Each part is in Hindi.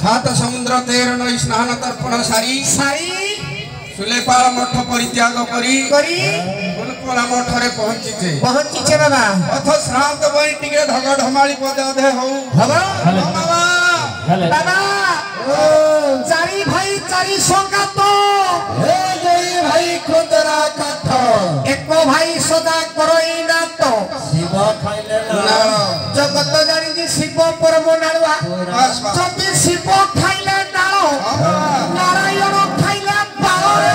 सात समुद्र 13 नई स्नान तर्पण सारी सुलेपाल मठ परित्याग करी फुलपड़ा मठरे पहुंचीचे बाबा अथ श्रांत बई टिके ढग ढमाली पदे अधे हौ बाबा बाबा चारी भाई चारी संगात हे जई भाई खुदरा काठ एको भाई सदा करई नात शिव खाइले ना जगत जानी जी शिव परम नालुआ जति शिव खाइले नालो नारायण खाइले बालो रे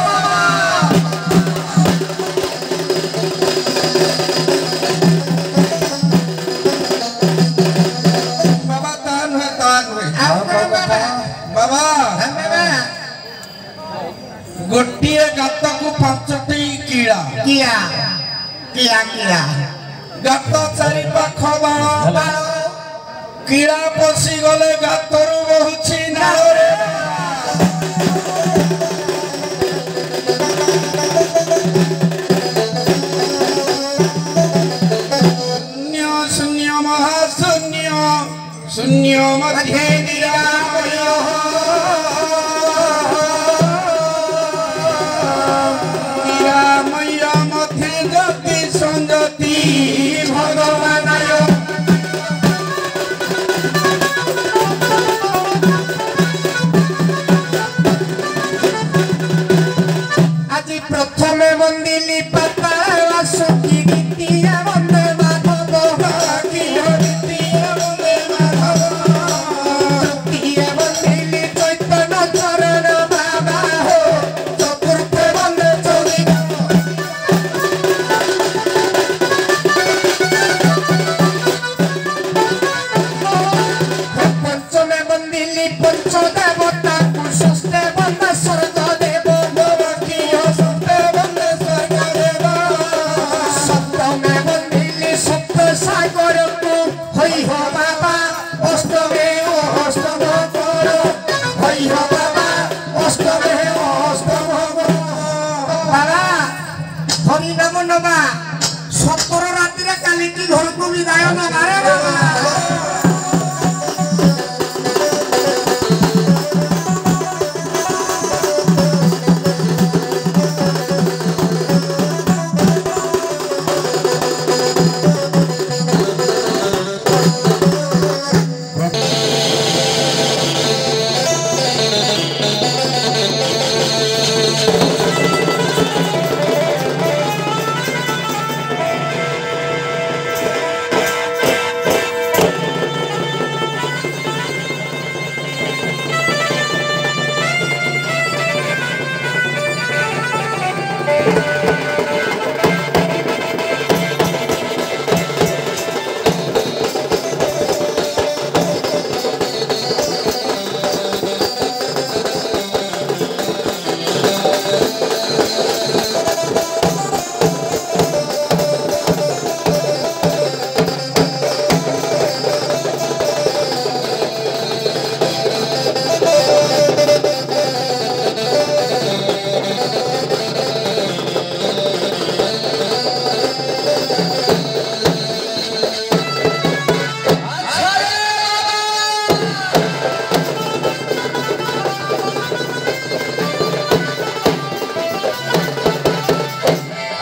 बाबा तान है बाबा गोटिए गात को 5टी कीड़ा किया किया किया गात चारि पाख बाण कीड़ा पसी गले गातरू बहुछि नारे शून्य महाशून्य शून्य मध्ये निरामय निरामय मध्ये जति संजति भगवानाय आज प्रथमे बंदिली पाताल सुखी गीतिया वंदे माधव गीतिया वंदे माधव गीतिया बंदिली चैतन्य चरण बाबा हो चतुर्थ वंदे चौरी पंचमे बंदिली पंचदेवता षष्ठे वंदे स्वर्ग सागर को हई हो बाबा अष्टमे अष्टम करो हई हो बाबा अष्टमे अष्टम बाबा हरि नाम नबा 17 राति रे काली की घर को विदाय नबा रे बाबा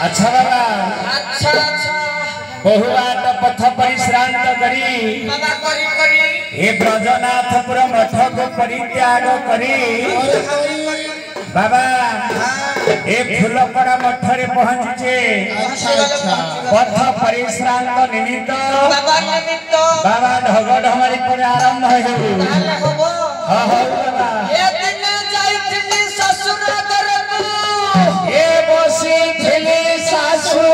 अच्छा बाबा अच्छा बहुवाट पथ परिश्रांत करी बाबा करी हे ब्रजनाथपुर मठ को परित्याग करी बाबा ए फुलपड़ा मठरे पहुंचे पथ परिश्रांत निमित्त बाबा ढग ढमारी पर आरंभ हो बाबा ए बसी थिली सासु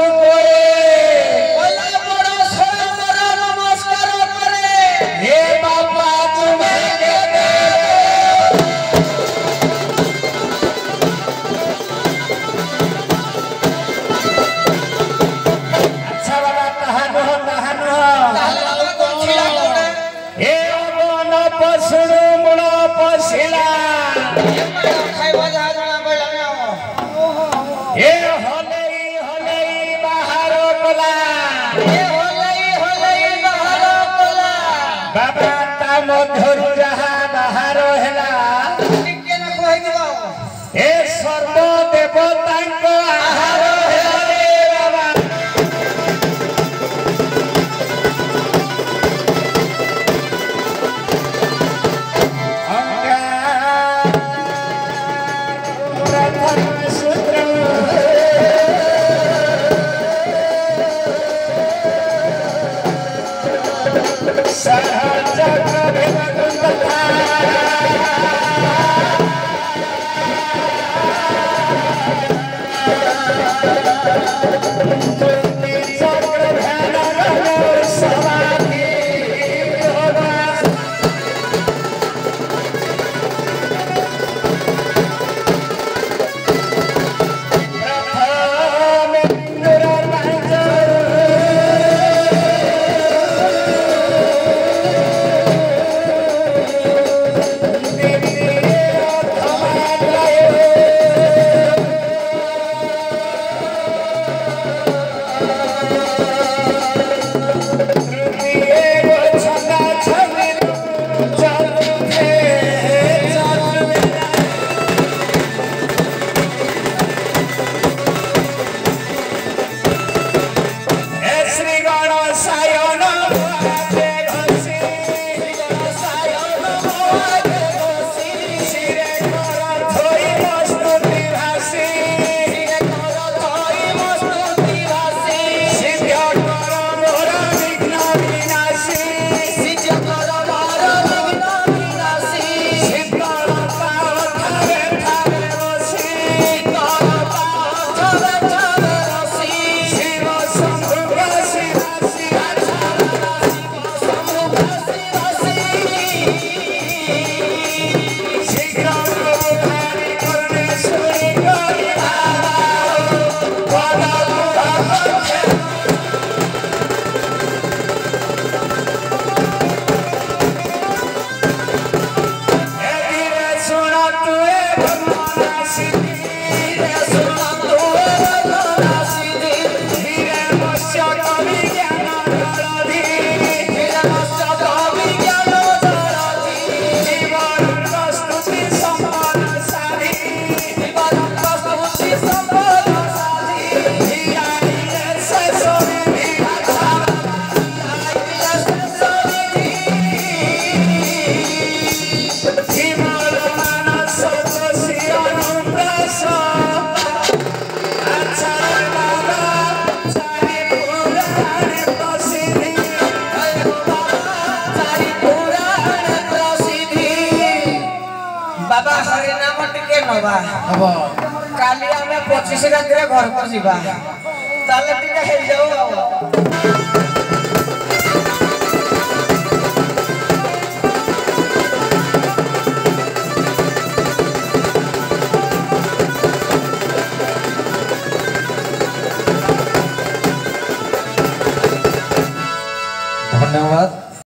मधुरु जहा बाहर हेला ए सर्व देवता को आहार हेला रे बाबा बाबा हरि नाम टिके नबा काली आमे 25 रात रे घर को जीवा ताले टिके हे जाओ धन्यवाद।